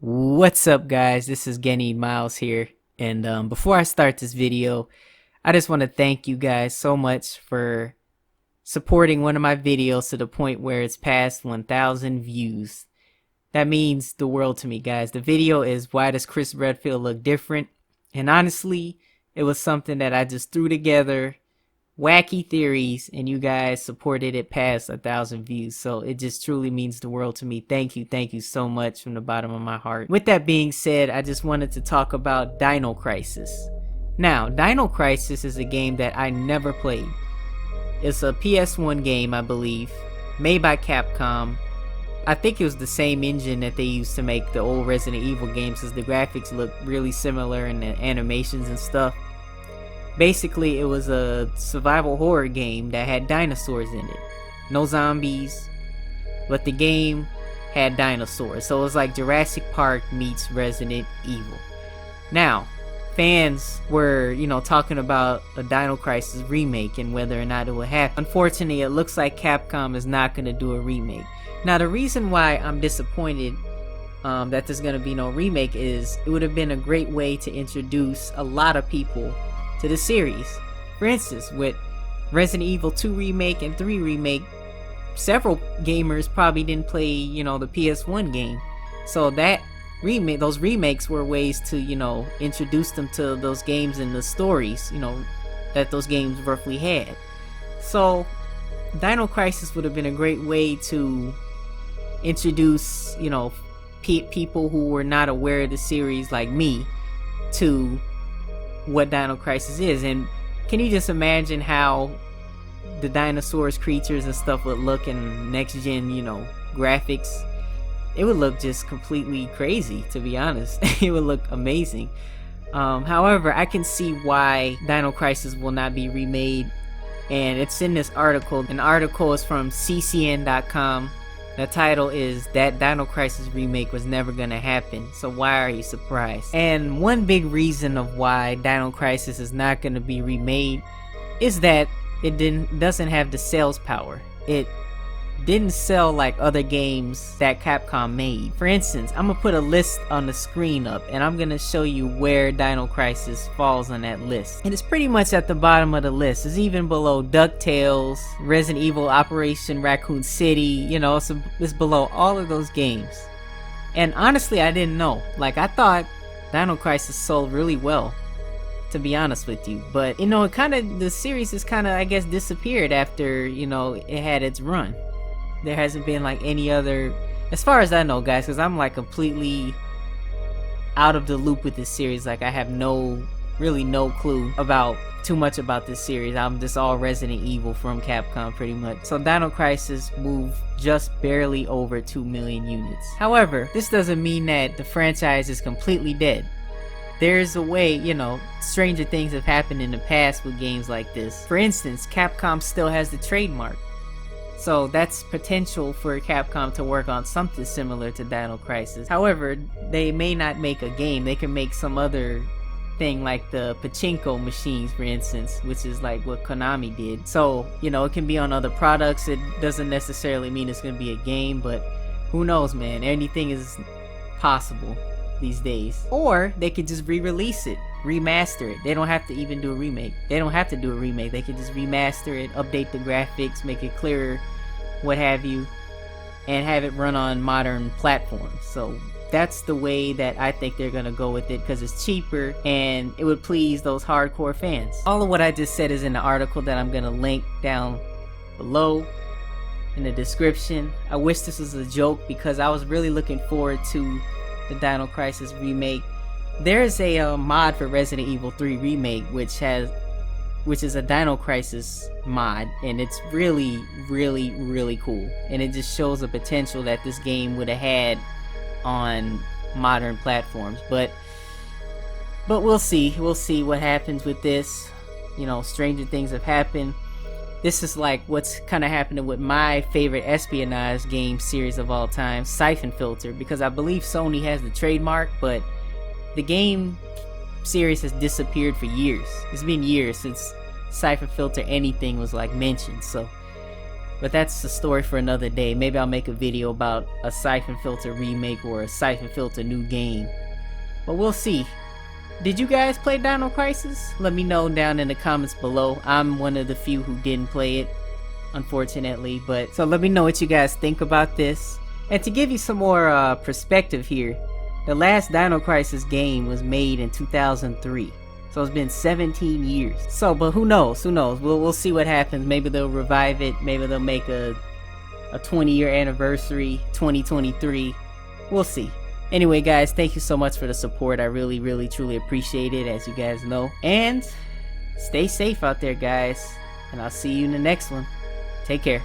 What's up, guys? This is Genny Miles here, and before I start this video, I just want to thank you guys so much for supporting one of my videos to the point where it's past 1,000 views. That means the world to me, guys. The video is Why Does Chris Redfield Look Different? And honestly, it was something that I just threw together, wacky theories, and you guys supported it past 1,000 views. So it just truly means the world to me. Thank you so much from the bottom of my heart. With that being said, I just wanted to talk about Dino Crisis. Now, Dino Crisis is a game that I never played. It's a PS1 game, I believe, made by Capcom. I think it was the same engine that they used to make the old Resident Evil games, because the graphics look really similar and the animations and stuff. Basically, it was a survival horror game that had dinosaurs in it. No zombies, but the game had dinosaurs. So it was like Jurassic Park meets Resident Evil. Now, fans were, talking about a Dino Crisis remake and whether or not it would happen. Unfortunately, it looks like Capcom is not going to do a remake. Now, the reason why I'm disappointed that there's going to be no remake is it would have been a great way to introduce a lot of people to the series. For instance, with Resident Evil 2 Remake and 3 Remake, several gamers probably didn't play, the PS1 game. So those remakes were ways to, introduce them to those games and the stories, that those games roughly had. So Dino Crisis would have been a great way to introduce, people who were not aware of the series like me to what Dino Crisis is. And can you just imagine how the dinosaurs, creatures and stuff would look in next gen, graphics? It would look just completely crazy, to be honest. It would look amazing. However, I can see why Dino Crisis will not be remade, and it's in this article. An article is from ccn.com. The title is That Dino Crisis Remake Was Never Gonna Happen, So Why Are You Surprised? And one big reason of why Dino Crisis is not gonna be remade is that it doesn't have the sales power. It didn't sell like other games that Capcom made. For instance, I'm gonna put a list on the screen up, and I'm gonna show you where Dino Crisis falls on that list. And it's pretty much at the bottom of the list. It's even below DuckTales, Resident Evil, Operation Raccoon City, it's below all of those games. And honestly, I didn't know. Like, I thought Dino Crisis sold really well, to be honest with you. But, the series has I guess, disappeared after, it had its run. There hasn't been like any other, as far as I know, guys, because I'm like completely out of the loop with this series. Like, I have really no clue about too much about this series. I'm just all Resident Evil from Capcom pretty much. So Dino Crisis moved just barely over 2 million units. However, this doesn't mean that the franchise is completely dead. There's a way, stranger things have happened in the past with games like this. For instance, Capcom still has the trademark. So that's potential for Capcom to work on something similar to Dino Crisis. However, they may not make a game. They can make some other thing like the pachinko machines, for instance, which is like what Konami did. So, it can be on other products. It doesn't necessarily mean it's going to be a game, but who knows, man. Anything is possible these days. Or they could just re-release it, remaster it. They don't have to even do a remake. They don't have to do a remake. They could just remaster it, update the graphics, make it clearer, what have you, and have it run on modern platforms. So that's the way that I think they're gonna go with it, because it's cheaper and it would please those hardcore fans. All of what I just said is in the article that I'm gonna link down below in the description. I wish this was a joke, because I was really looking forward to the Dino Crisis remake. There's a mod for Resident Evil 3 Remake which is a Dino Crisis mod, and it's really cool, and it just shows the potential that this game would have had on modern platforms. But we'll see what happens with this. Stranger things have happened. This is like what's kind of happening with my favorite espionage game series of all time, Siphon Filter, because I believe Sony has the trademark, but the game series has disappeared for years. It's been years since Siphon Filter anything was like mentioned. So But that's the story for another day. Maybe I'll make a video about a Siphon Filter remake or a Siphon Filter new game. But we'll see. Did you guys play Dino Crisis? Let me know down in the comments below. I'm one of the few who didn't play it, unfortunately. But so let me know what you guys think about this. And to give you some more perspective here, the last Dino Crisis game was made in 2003. So it's been 17 years. So, but who knows? Who knows? We'll see what happens. Maybe they'll revive it. Maybe they'll make a 20-year anniversary, 2023. We'll see. Anyway, guys, thank you so much for the support. I really, really, truly appreciate it, as you guys know. And stay safe out there, guys. And I'll see you in the next one. Take care.